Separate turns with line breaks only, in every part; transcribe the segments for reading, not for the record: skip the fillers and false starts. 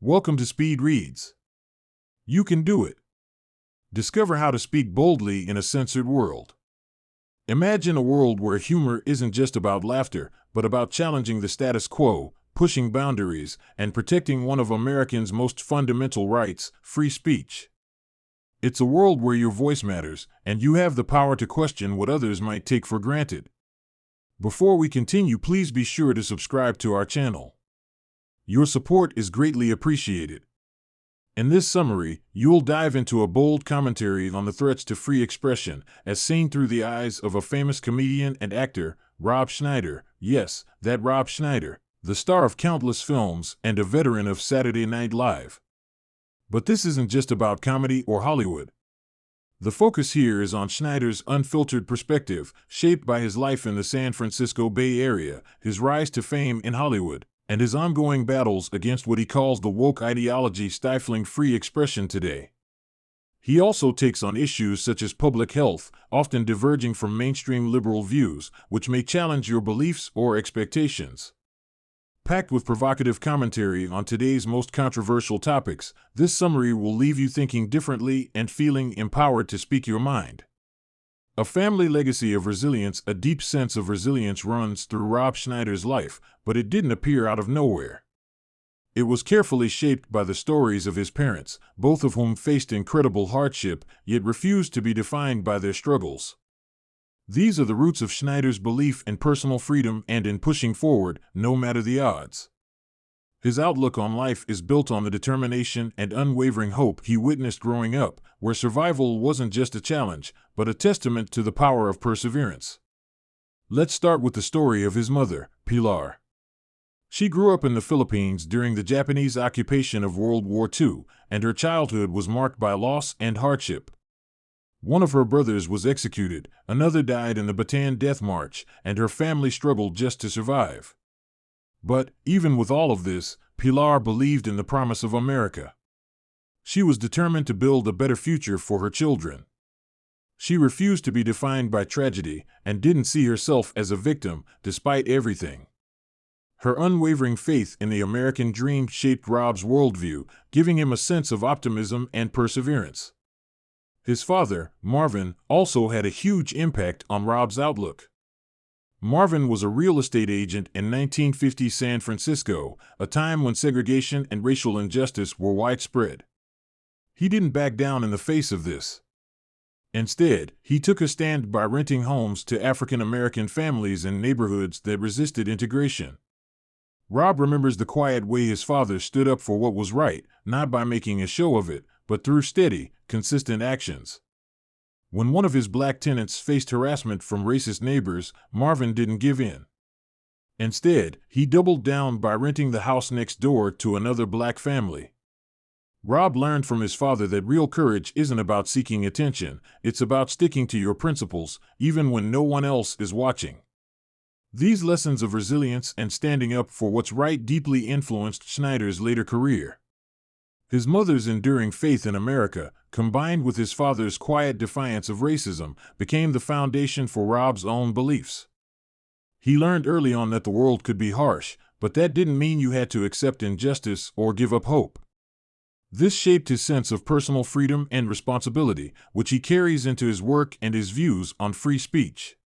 Welcome to Speed Reads. You can do it. Discover how to speak boldly in a censored world. Imagine a world where humor isn't just about laughter, but about challenging the status quo, pushing boundaries, and protecting one of Americans' most fundamental rights, free speech. It's a world where your voice matters, and you have the power to question what others might take for granted. Before we continue, please be sure to subscribe to our channel. Your support is greatly appreciated. In this summary, you'll dive into a bold commentary on the threats to free expression, as seen through the eyes of a famous comedian and actor, Rob Schneider. Yes, that Rob Schneider, the star of countless films and a veteran of Saturday Night Live. But this isn't just about comedy or Hollywood. The focus here is on Schneider's unfiltered perspective, shaped by his life in the San Francisco Bay Area, his rise to fame in Hollywood, and his ongoing battles against what he calls the woke ideology stifling free expression today. He also takes on issues such as public health, often diverging from mainstream liberal views, which may challenge your beliefs or expectations. Packed with provocative commentary on today's most controversial topics, this summary will leave you thinking differently and feeling empowered to speak your mind. A family legacy of resilience. A deep sense of resilience runs through Rob Schneider's life, but it didn't appear out of nowhere. It was carefully shaped by the stories of his parents, both of whom faced incredible hardship, yet refused to be defined by their struggles. These are the roots of Schneider's belief in personal freedom and in pushing forward, no matter the odds. His outlook on life is built on the determination and unwavering hope he witnessed growing up, where survival wasn't just a challenge, but a testament to the power of perseverance. Let's start with the story of his mother, Pilar. She grew up in the Philippines during the Japanese occupation of World War II, and her childhood was marked by loss and hardship. One of her brothers was executed, another died in the Bataan Death March, and her family struggled just to survive. But, even with all of this, Pilar believed in the promise of America. She was determined to build a better future for her children. She refused to be defined by tragedy and didn't see herself as a victim, despite everything. Her unwavering faith in the American dream shaped Rob's worldview, giving him a sense of optimism and perseverance. His father, Marvin, also had a huge impact on Rob's outlook. Marvin was a real estate agent in 1950 San Francisco, a time when segregation and racial injustice were widespread. He didn't back down in the face of this. Instead, he took a stand by renting homes to African American families in neighborhoods that resisted integration. Rob remembers the quiet way his father stood up for what was right, not by making a show of it, but through steady, consistent actions. When one of his black tenants faced harassment from racist neighbors, Marvin didn't give in. Instead, he doubled down by renting the house next door to another black family. Rob learned from his father that real courage isn't about seeking attention, it's about sticking to your principles, even when no one else is watching. These lessons of resilience and standing up for what's right deeply influenced Schneider's later career. His mother's enduring faith in America, combined with his father's quiet defiance of racism, became the foundation for Rob's own beliefs. He learned early on that the world could be harsh, but that didn't mean you had to accept injustice or give up hope. This shaped his sense of personal freedom and responsibility, which he carries into his work and his views on free speech.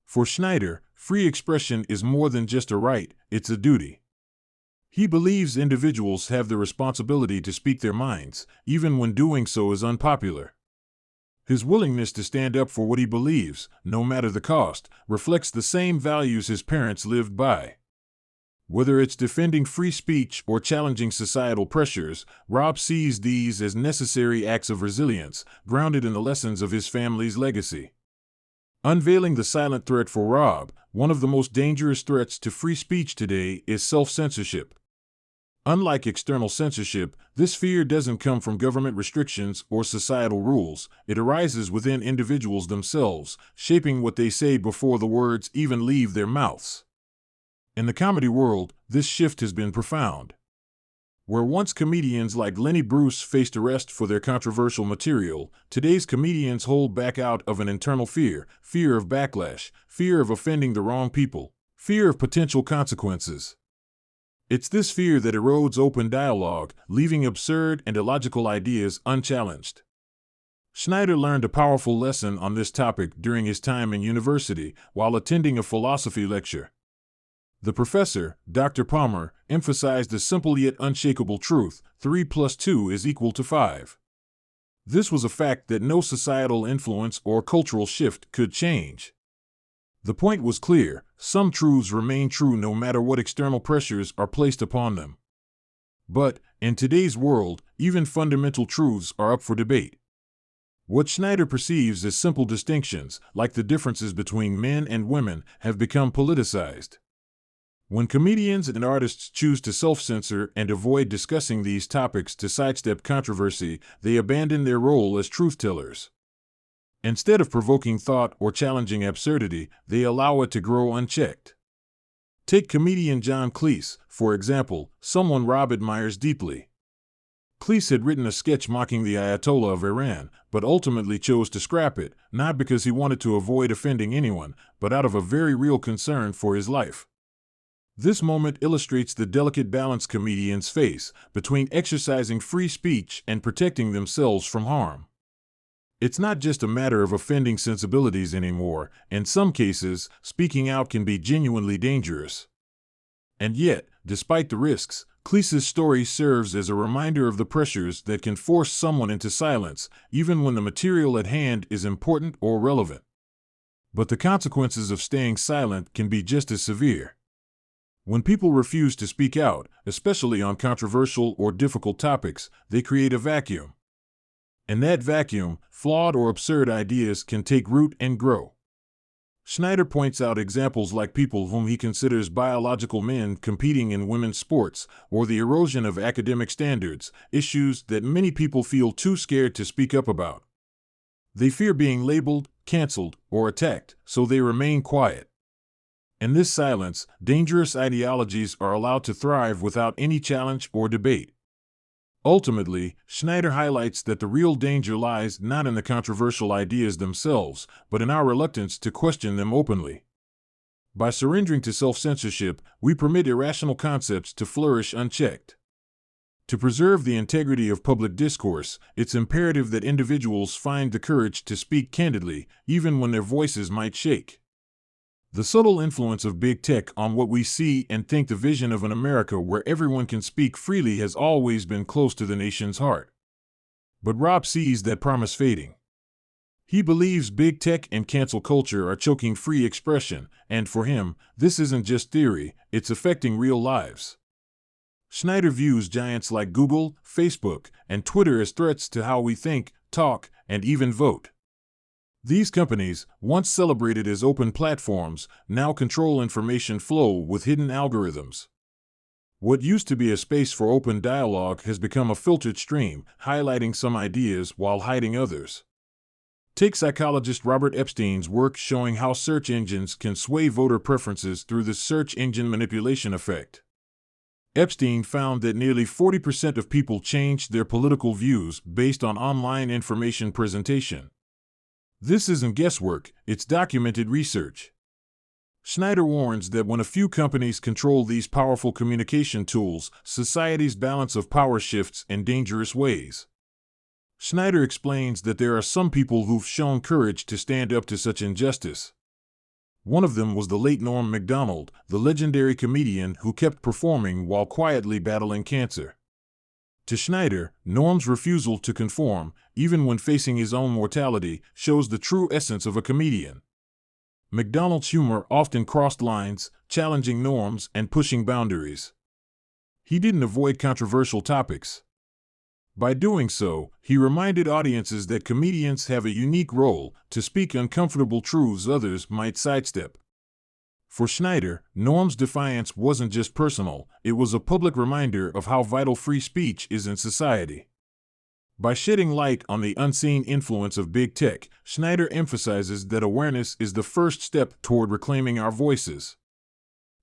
For Schneider, free expression is more than just a right, it's a duty. He believes individuals have the responsibility to speak their minds, even when doing so is unpopular. His willingness to stand up for what he believes, no matter the cost, reflects the same values his parents lived by. Whether it's defending free speech or challenging societal pressures, Rob sees these as necessary acts of resilience, grounded in the lessons of his family's legacy. Unveiling the silent threat for Rob, one of the most dangerous threats to free speech today is self-censorship. Unlike external censorship, this fear doesn't come from government restrictions or societal rules, it arises within individuals themselves, shaping what they say before the words even leave their mouths. In the comedy world, this shift has been profound. Where once comedians like Lenny Bruce faced arrest for their controversial material, today's comedians hold back out of an internal fear of backlash, fear of offending the wrong people. Fear of potential consequences. It's this fear that erodes open dialogue, leaving absurd and illogical ideas unchallenged. Schneider learned a powerful lesson on this topic during his time in university while attending a philosophy lecture. The professor, Dr. Palmer, emphasized the simple yet unshakable truth: 3 plus 2 is equal to 5. This was a fact that no societal influence or cultural shift could change. The point was clear: some truths remain true no matter what external pressures are placed upon them. But, in today's world, even fundamental truths are up for debate. What Schneider perceives as simple distinctions, like the differences between men and women, have become politicized. When comedians and artists choose to self-censor and avoid discussing these topics to sidestep controversy, they abandon their role as truth-tellers. Instead of provoking thought or challenging absurdity, they allow it to grow unchecked. Take comedian John Cleese, for example, someone Rob admires deeply. Cleese had written a sketch mocking the Ayatollah of Iran, but ultimately chose to scrap it, not because he wanted to avoid offending anyone, but out of a very real concern for his life. This moment illustrates the delicate balance comedians face between exercising free speech and protecting themselves from harm. It's not just a matter of offending sensibilities anymore. In some cases, speaking out can be genuinely dangerous. And yet, despite the risks, Cleese's story serves as a reminder of the pressures that can force someone into silence, even when the material at hand is important or relevant. But the consequences of staying silent can be just as severe. When people refuse to speak out, especially on controversial or difficult topics, they create a vacuum. In that vacuum, flawed or absurd ideas can take root and grow. Schneider points out examples like people whom he considers biological men competing in women's sports, or the erosion of academic standards, issues that many people feel too scared to speak up about. They fear being labeled, canceled, or attacked, so they remain quiet. In this silence, dangerous ideologies are allowed to thrive without any challenge or debate. Ultimately, Schneider highlights that the real danger lies not in the controversial ideas themselves, but in our reluctance to question them openly. By surrendering to self-censorship, we permit irrational concepts to flourish unchecked. To preserve the integrity of public discourse, it's imperative that individuals find the courage to speak candidly, even when their voices might shake. The subtle influence of big tech on what we see and think. The vision of an America where everyone can speak freely has always been close to the nation's heart. But Rob sees that promise fading. He believes big tech and cancel culture are choking free expression, and for him, this isn't just theory, it's affecting real lives. Schneider views giants like Google, Facebook, and Twitter as threats to how we think, talk, and even vote. These companies, once celebrated as open platforms, now control information flow with hidden algorithms. What used to be a space for open dialogue has become a filtered stream, highlighting some ideas while hiding others. Take psychologist Robert Epstein's work showing how search engines can sway voter preferences through the search engine manipulation effect. Epstein found that nearly 40% of people changed their political views based on online information presentation. This isn't guesswork, it's documented research. Schneider warns that when a few companies control these powerful communication tools, society's balance of power shifts in dangerous ways. Schneider explains that there are some people who've shown courage to stand up to such injustice. One of them was the late Norm Macdonald, the legendary comedian who kept performing while quietly battling cancer. To Schneider, Norm's refusal to conform, even when facing his own mortality, shows the true essence of a comedian. Macdonald's humor often crossed lines, challenging norms and pushing boundaries. He didn't avoid controversial topics. By doing so, he reminded audiences that comedians have a unique role to speak uncomfortable truths others might sidestep. For Schneider, Norm's defiance wasn't just personal, it was a public reminder of how vital free speech is in society. By shedding light on the unseen influence of big tech, Schneider emphasizes that awareness is the first step toward reclaiming our voices.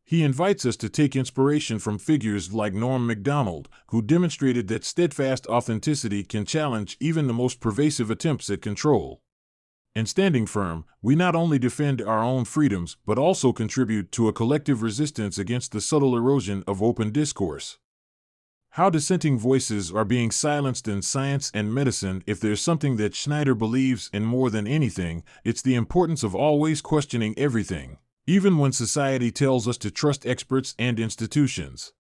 He invites us to take inspiration from figures like Norm Macdonald, who demonstrated that steadfast authenticity can challenge even the most pervasive attempts at control. In standing firm, we not only defend our own freedoms but also contribute to a collective resistance against the subtle erosion of open discourse. How dissenting voices are being silenced in science and medicine. If there's something that Schneider believes in more than anything, it's the importance of always questioning everything, even when society tells us to trust experts and institutions.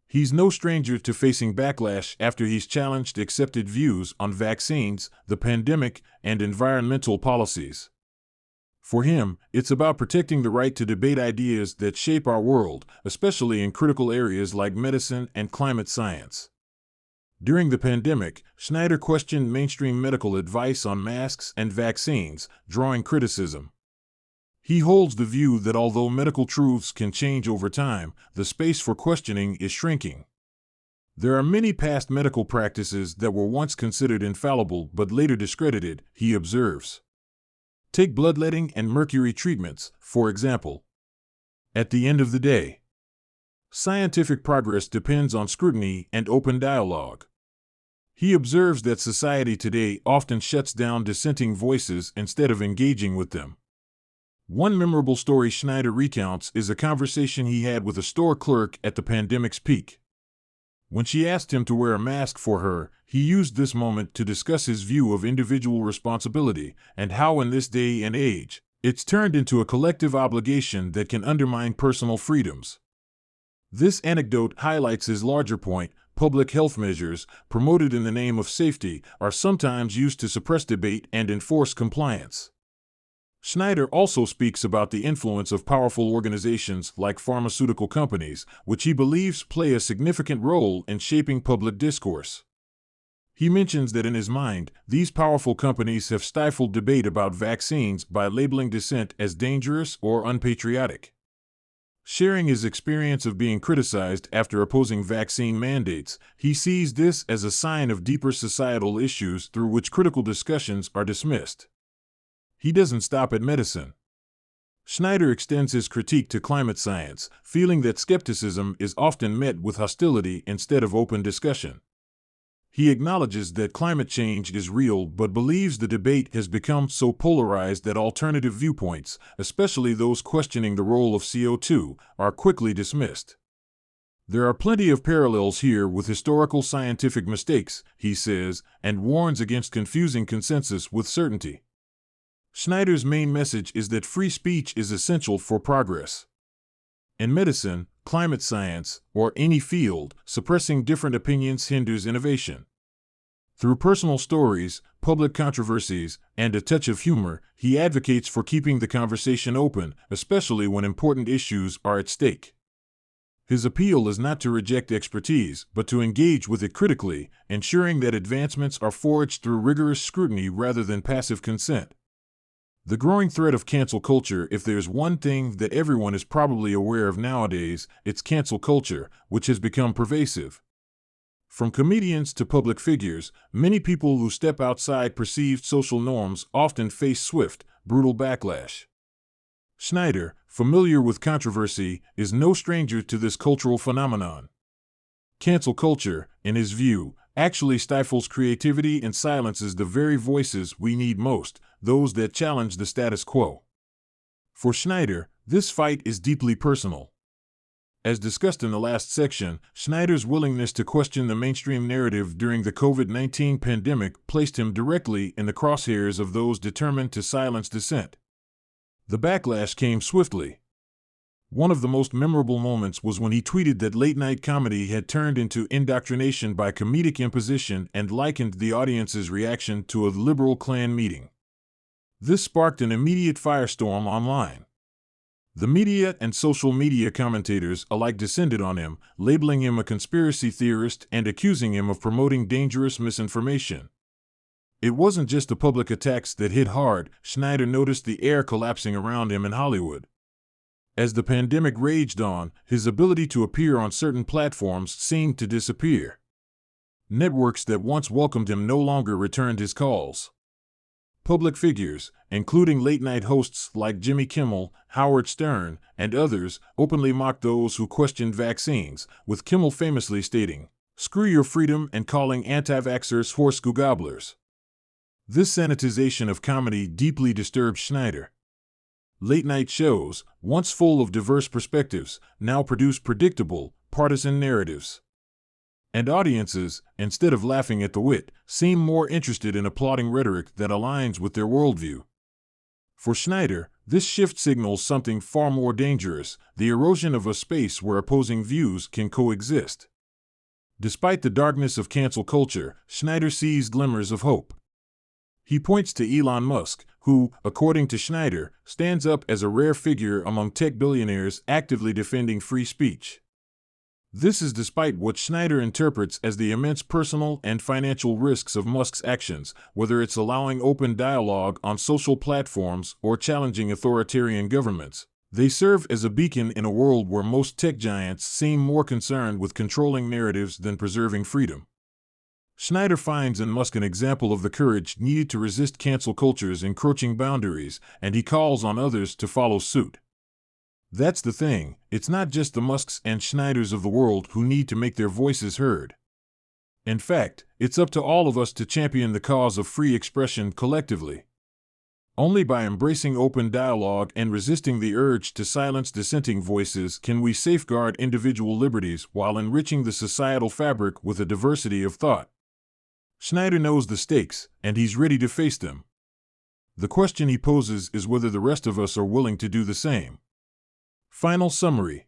He's no stranger to facing backlash after he's challenged accepted views on vaccines, the pandemic, and environmental policies. For him, it's about protecting the right to debate ideas that shape our world, especially in critical areas like medicine and climate science. During the pandemic, Schneider questioned mainstream medical advice on masks and vaccines, drawing criticism. He holds the view that although medical truths can change over time, the space for questioning is shrinking. There are many past medical practices that were once considered infallible but later discredited, he observes. Take bloodletting and mercury treatments, for example. At the end of the day, scientific progress depends on scrutiny and open dialogue. He observes that society today often shuts down dissenting voices instead of engaging with them. One memorable story Schneider recounts is a conversation he had with a store clerk at the pandemic's peak. When she asked him to wear a mask for her, he used this moment to discuss his view of individual responsibility and how in this day and age, it's turned into a collective obligation that can undermine personal freedoms. This anecdote highlights his larger point: public health measures, promoted in the name of safety, are sometimes used to suppress debate and enforce compliance. Schneider also speaks about the influence of powerful organizations like pharmaceutical companies, which he believes play a significant role in shaping public discourse. He mentions that in his mind, these powerful companies have stifled debate about vaccines by labeling dissent as dangerous or unpatriotic. Sharing his experience of being criticized after opposing vaccine mandates, he sees this as a sign of deeper societal issues through which critical discussions are dismissed. He doesn't stop at medicine. Schneider extends his critique to climate science, feeling that skepticism is often met with hostility instead of open discussion. He acknowledges that climate change is real but believes the debate has become so polarized that alternative viewpoints, especially those questioning the role of CO2, are quickly dismissed. There are plenty of parallels here with historical scientific mistakes, he says, and warns against confusing consensus with certainty. Schneider's main message is that free speech is essential for progress. In medicine, climate science, or any field, suppressing different opinions hinders innovation. Through personal stories, public controversies, and a touch of humor, he advocates for keeping the conversation open, especially when important issues are at stake. His appeal is not to reject expertise, but to engage with it critically, ensuring that advancements are forged through rigorous scrutiny rather than passive consent. The growing threat of cancel culture: if there's one thing that everyone is probably aware of nowadays, it's cancel culture, which has become pervasive. From comedians to public figures, many people who step outside perceived social norms often face swift, brutal backlash. Schneider, familiar with controversy, is no stranger to this cultural phenomenon. Cancel culture, in his view, actually stifles creativity and silences the very voices we need most, those that challenge the status quo. For Schneider, this fight is deeply personal. As discussed in the last section, Schneider's willingness to question the mainstream narrative during the COVID-19 pandemic placed him directly in the crosshairs of those determined to silence dissent. The backlash came swiftly. One of the most memorable moments was when he tweeted that late-night comedy had turned into indoctrination by comedic imposition and likened the audience's reaction to a liberal Klan meeting. This sparked an immediate firestorm online. The media and social media commentators alike descended on him, labeling him a conspiracy theorist and accusing him of promoting dangerous misinformation. It wasn't just the public attacks that hit hard. Schneider noticed the air collapsing around him in Hollywood. As the pandemic raged on, his ability to appear on certain platforms seemed to disappear. Networks that once welcomed him no longer returned his calls. Public figures, including late-night hosts like Jimmy Kimmel, Howard Stern, and others, openly mocked those who questioned vaccines, with Kimmel famously stating, "Screw your freedom," and calling anti-vaxxers horse gobblers. This sanitization of comedy deeply disturbed Schneider. Late-night shows, once full of diverse perspectives, now produce predictable, partisan narratives. And audiences, instead of laughing at the wit, seem more interested in applauding rhetoric that aligns with their worldview. For Schneider, this shift signals something far more dangerous: the erosion of a space where opposing views can coexist. Despite the darkness of cancel culture, Schneider sees glimmers of hope. He points to Elon Musk, who, according to Schneider, stands up as a rare figure among tech billionaires actively defending free speech. This is despite what Schneider interprets as the immense personal and financial risks of Musk's actions, whether it's allowing open dialogue on social platforms or challenging authoritarian governments. They serve as a beacon in a world where most tech giants seem more concerned with controlling narratives than preserving freedom. Schneider finds in Musk an example of the courage needed to resist cancel culture's encroaching boundaries, and he calls on others to follow suit. That's the thing, it's not just the Musks and Schneiders of the world who need to make their voices heard. In fact, it's up to all of us to champion the cause of free expression collectively. Only by embracing open dialogue and resisting the urge to silence dissenting voices can we safeguard individual liberties while enriching the societal fabric with a diversity of thought. Schneider knows the stakes, and he's ready to face them. The question he poses is whether the rest of us are willing to do the same. Final summary.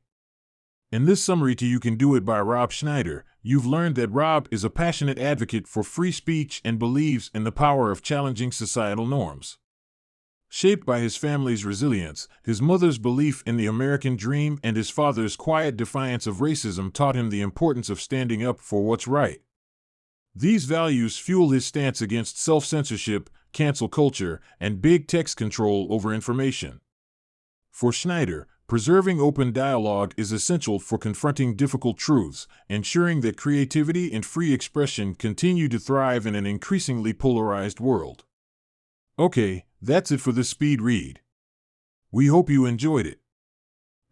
In this summary to You Can Do It by Rob Schneider, you've learned that Rob is a passionate advocate for free speech and believes in the power of challenging societal norms. Shaped by his family's resilience, his mother's belief in the American dream, and his father's quiet defiance of racism taught him the importance of standing up for what's right. These values fuel his stance against self-censorship, cancel culture, and big tech's control over information. For Schneider, preserving open dialogue is essential for confronting difficult truths, ensuring that creativity and free expression continue to thrive in an increasingly polarized world. Okay, that's it for this speed read. We hope you enjoyed it.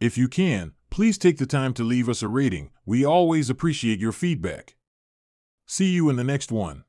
If you can, please take the time to leave us a rating. We always appreciate your feedback. See you in the next one.